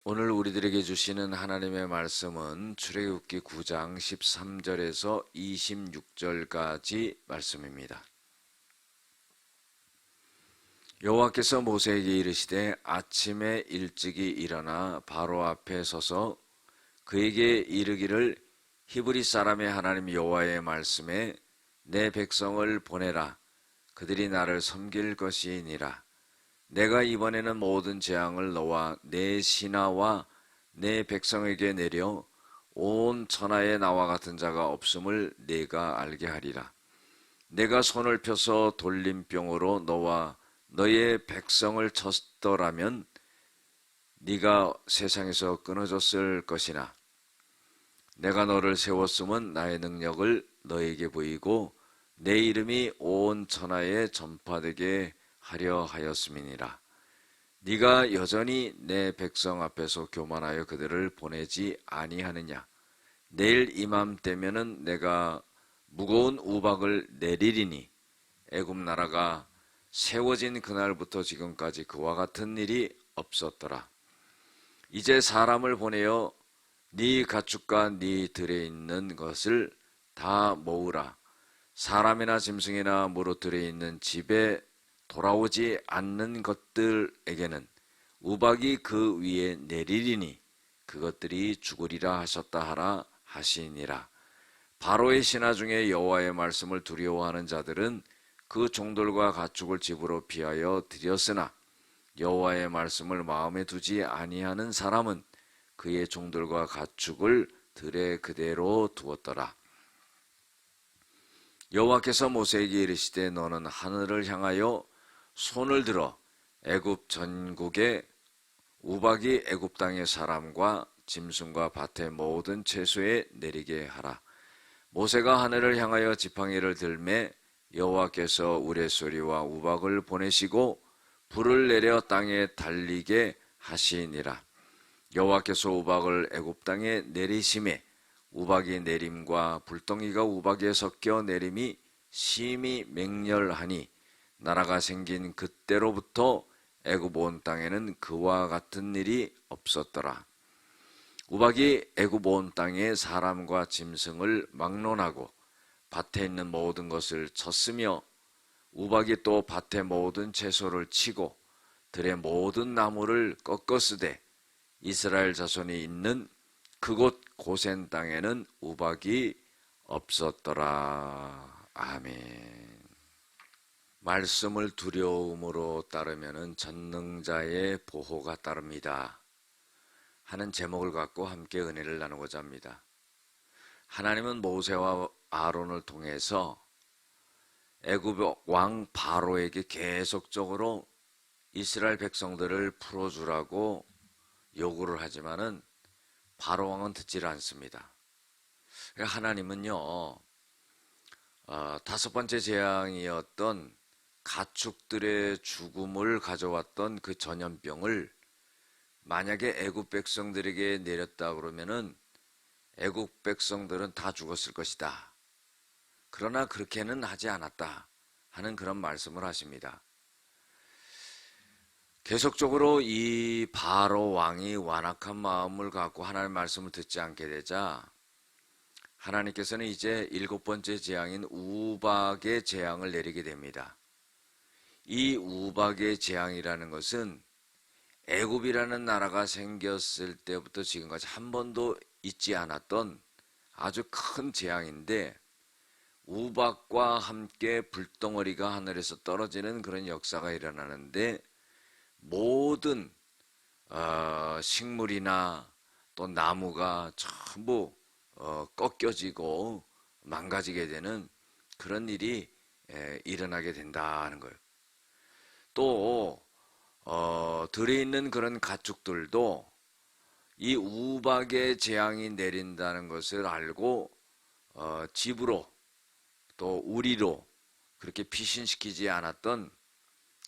오늘 우리들에게 주시는 하나님의 말씀은 출애굽기 9장 13절에서 26절까지 말씀입니다. 여호와께서 모세에게 이르시되 아침에 일찍이 일어나 바로 앞에 서서 그에게 이르기를 히브리 사람의 하나님 여호와의 말씀에 내 백성을 보내라. 그들이 나를 섬길 것이니라. 내가 이번에는 모든 재앙을 너와 내 신하와 내 백성에게 내려 온 천하에 나와 같은 자가 없음을 네가 알게 하리라. 내가 손을 펴서 돌림병으로 너와 너의 백성을 쳤더라면 네가 세상에서 끊어졌을 것이나 내가 너를 세웠음은 나의 능력을 너에게 보이고 내 이름이 온 천하에 전파되게 하려 하였음이니라. 네가 여전히 내 백성 앞에서 교만하여 그들을 보내지 아니하느냐. 내일 이맘때면은 내가 무거운 우박을 내리리니 애굽 나라가 세워진 그날부터 지금까지 그와 같은 일이 없었더라. 이제 사람을 보내어 네 가축과 네 들에 있는 것을 다 모으라. 사람이나 짐승이나 무릇 들에 있는 집에 돌아오지 않는 것들에게는 우박이 그 위에 내리리니 그것들이 죽으리라 하셨다 하라 하시니라. 바로의 신하 중에 여호와의 말씀을 두려워하는 자들은 그 종들과 가축을 집으로 피하여 들였으나 여호와의 말씀을 마음에 두지 아니하는 사람은 그의 종들과 가축을 들에 그대로 두었더라. 여호와께서 모세에게 이르시되 너는 하늘을 향하여 손을 들어 애굽 전국에 우박이 애굽 땅의 사람과 짐승과 밭의 모든 채소에 내리게 하라. 모세가 하늘을 향하여 지팡이를 들매 여호와께서 우레소리와 우박을 보내시고 불을 내려 땅에 달리게 하시니라. 여호와께서 우박을 애굽 땅에 내리심에 우박이 내림과 불덩이가 우박에 섞여 내림이 심히 맹렬하니 나라가 생긴 그때로부터 애굽 온 땅에는 그와 같은 일이 없었더라. 우박이 애굽 온 땅에 사람과 짐승을 막론하고 밭에 있는 모든 것을 쳤으며 우박이 또 밭의 모든 채소를 치고 들의 모든 나무를 꺾었으되 이스라엘 자손이 있는 그곳 고센 땅에는 우박이 없었더라. 아멘. 말씀을 두려움으로 따르면 전능자의 보호가 따릅니다 하는 제목을 갖고 함께 은혜를 나누고자 합니다. 하나님은 모세와 아론을 통해서 애굽 왕 바로에게 계속적으로 이스라엘 백성들을 풀어주라고 요구를 하지만은 바로 왕은 듣지를 않습니다. 하나님은요, 다섯 번째 재앙이었던 가축들의 죽음을 가져왔던 그 전염병을 만약에 애굽 백성들에게 내렸다 그러면은 애굽 백성들은 다 죽었을 것이다. 그러나 그렇게는 하지 않았다 하는 그런 말씀을 하십니다. 계속적으로 이 바로 왕이 완악한 마음을 갖고 하나님의 말씀을 듣지 않게 되자 하나님께서는 이제 일곱 번째 재앙인 우박의 재앙을 내리게 됩니다. 이 우박의 재앙이라는 것은 애굽이라는 나라가 생겼을 때부터 지금까지 한 번도 있지 않았던 아주 큰 재앙인데 우박과 함께 불덩어리가 하늘에서 떨어지는 그런 역사가 일어나는데 모든 식물이나 또 나무가 전부 꺾여지고 망가지게 되는 그런 일이 일어나게 된다는 거예요. 또 들에 있는 그런 가축들도 이 우박의 재앙이 내린다는 것을 알고 집으로 또 우리로 그렇게 피신시키지 않았던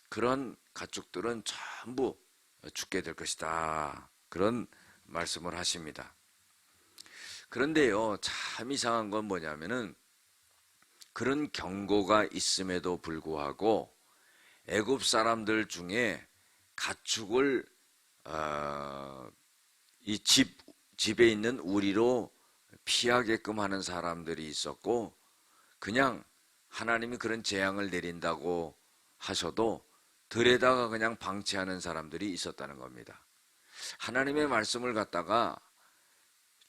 그런 가축들은 전부 죽게 될 것이다. 그런 말씀을 하십니다. 그런데요, 참 이상한 건 뭐냐면은 그런 경고가 있음에도 불구하고 애굽 사람들 중에 가축을 이 집에 있는 우리로 피하게끔 하는 사람들이 있었고, 그냥 하나님이 그런 재앙을 내린다고 하셔도 들에다가 그냥 방치하는 사람들이 있었다는 겁니다. 하나님의 말씀을 갖다가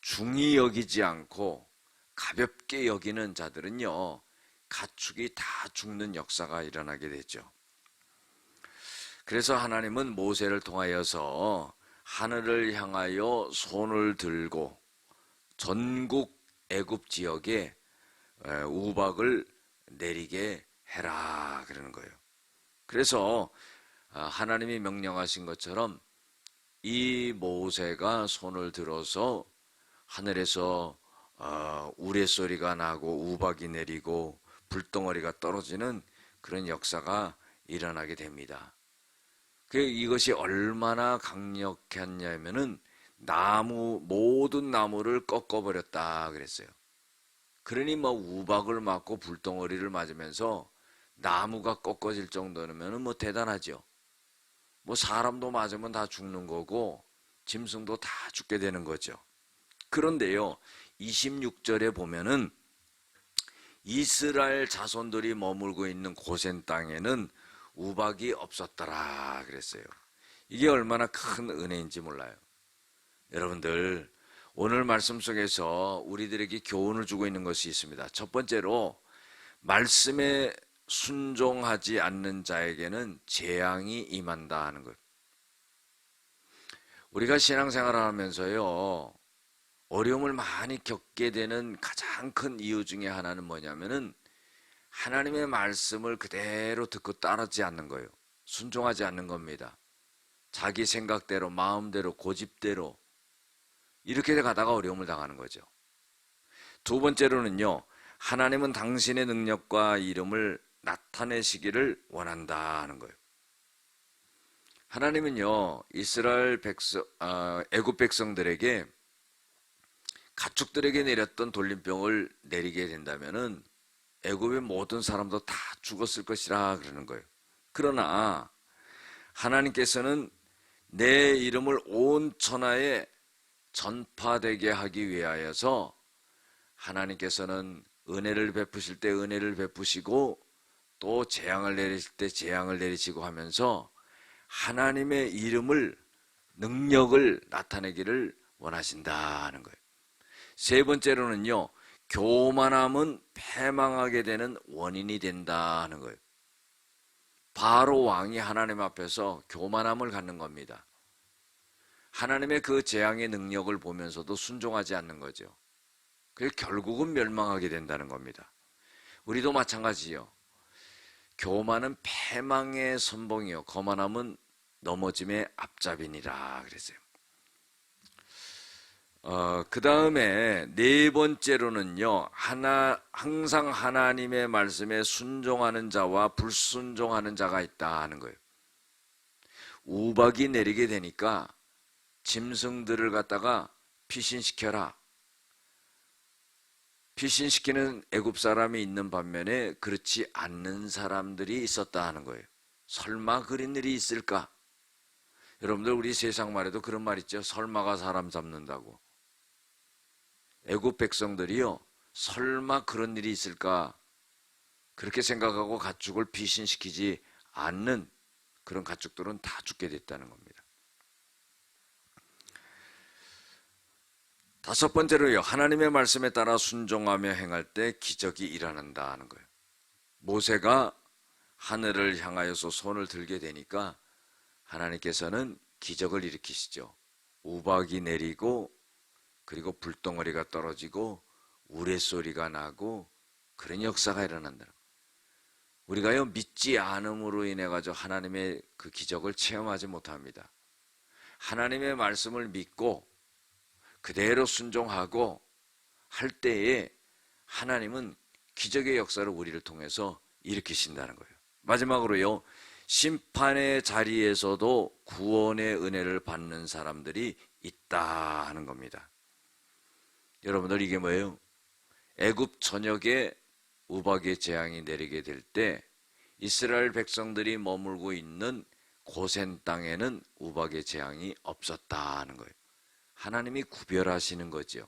중히 여기지 않고 가볍게 여기는 자들은요, 가축이 다 죽는 역사가 일어나게 되죠. 그래서 하나님은 모세를 통하여서 하늘을 향하여 손을 들고 전국 애굽 지역에 우박을 내리게 해라 그러는 거예요. 그래서 하나님이 명령하신 것처럼 이 모세가 손을 들어서 하늘에서 우레소리가 나고 우박이 내리고 불덩어리가 떨어지는 그런 역사가 일어나게 됩니다. 이것이 얼마나 강력했냐면은 모든 나무를 꺾어버렸다 그랬어요. 그러니 우박을 맞고 불덩어리를 맞으면서 나무가 꺾어질 정도면 대단하죠. 사람도 맞으면 다 죽는 거고 짐승도 다 죽게 되는 거죠. 그런데요, 26절에 보면은 이스라엘 자손들이 머물고 있는 고센 땅에는 우박이 없었더라 그랬어요. 이게 얼마나 큰 은혜인지 몰라요. 여러분들, 오늘 말씀 속에서 우리들에게 교훈을 주고 있는 것이 있습니다. 첫 번째로, 말씀에 순종하지 않는 자에게는 재앙이 임한다 하는 것. 우리가 신앙생활을 하면서요, 어려움을 많이 겪게 되는 가장 큰 이유 중에 하나는 뭐냐면은 하나님의 말씀을 그대로 듣고 따르지 않는 거예요. 순종하지 않는 겁니다. 자기 생각대로, 마음대로, 고집대로 이렇게 가다가 어려움을 당하는 거죠. 두 번째로는요, 하나님은 당신의 능력과 이름을 나타내시기를 원한다 하는 거예요. 하나님은요, 애굽 백성들에게 가축들에게 내렸던 돌림병을 내리게 된다면은 애굽의 모든 사람도 다 죽었을 것이라 그러는 거예요. 그러나 하나님께서는 내 이름을 온 천하에 전파되게 하기 위하여서 하나님께서는 은혜를 베푸실 때 은혜를 베푸시고 또 재앙을 내리실 때 재앙을 내리시고 하면서 하나님의 이름을, 능력을 나타내기를 원하신다는 거예요. 세 번째로는요, 교만함은 패망하게 되는 원인이 된다는 거예요. 바로 왕이 하나님 앞에서 교만함을 갖는 겁니다. 하나님의 그 재앙의 능력을 보면서도 순종하지 않는 거죠. 그래서 결국은 멸망하게 된다는 겁니다. 우리도 마찬가지요. 교만은 패망의 선봉이요, 거만함은 넘어짐의 앞잡이니라 그랬어요. 그 다음에 네 번째로는요, 항상 하나님의 말씀에 순종하는 자와 불순종하는 자가 있다 하는 거예요. 우박이 내리게 되니까 짐승들을 갖다가 피신시켜라. 피신시키는 애굽 사람이 있는 반면에 그렇지 않는 사람들이 있었다 하는 거예요. 설마 그런 일이 있을까? 여러분들, 우리 세상 말에도 그런 말 있죠. 설마가 사람 잡는다고. 애굽 백성들이요, 설마 그런 일이 있을까? 그렇게 생각하고 가축을 피신시키지 않는 그런 가축들은 다 죽게 됐다는 겁니다. 다섯 번째로요, 하나님의 말씀에 따라 순종하며 행할 때 기적이 일어난다 하는 거예요. 모세가 하늘을 향하여서 손을 들게 되니까 하나님께서는 기적을 일으키시죠. 우박이 내리고 그리고 불덩어리가 떨어지고 우레소리가 나고 그런 역사가 일어난다. 우리가요, 믿지 않음으로 인해 가지고 하나님의 그 기적을 체험하지 못합니다. 하나님의 말씀을 믿고 그대로 순종하고 할 때에 하나님은 기적의 역사를 우리를 통해서 일으키신다는 거예요. 마지막으로요, 심판의 자리에서도 구원의 은혜를 받는 사람들이 있다 하는 겁니다. 여러분들, 이게 뭐예요? 애굽 전역에 우박의 재앙이 내리게 될 때 이스라엘 백성들이 머물고 있는 고센 땅에는 우박의 재앙이 없었다 하는 거예요. 하나님이 구별하시는 거죠.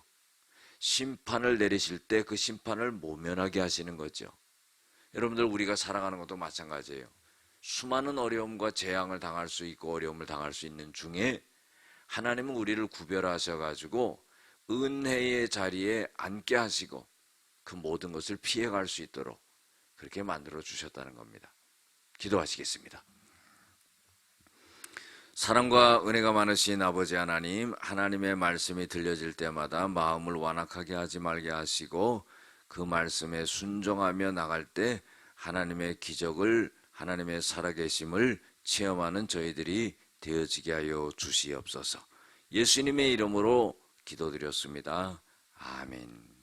심판을 내리실 때 그 심판을 모면하게 하시는 거죠. 여러분들, 우리가 살아가는 것도 마찬가지예요. 수많은 어려움과 재앙을 당할 수 있고 어려움을 당할 수 있는 중에 하나님은 우리를 구별하셔가지고 은혜의 자리에 앉게 하시고 그 모든 것을 피해갈 수 있도록 그렇게 만들어 주셨다는 겁니다. 기도하시겠습니다. 사랑과 은혜가 많으신 아버지 하나님, 하나님의 말씀이 들려질 때마다 마음을 완악하게 하지 말게 하시고 그 말씀에 순종하며 나갈 때 하나님의 기적을, 하나님의 살아계심을 체험하는 저희들이 되어지게 하여 주시옵소서. 예수님의 이름으로 기도드렸습니다. 아멘.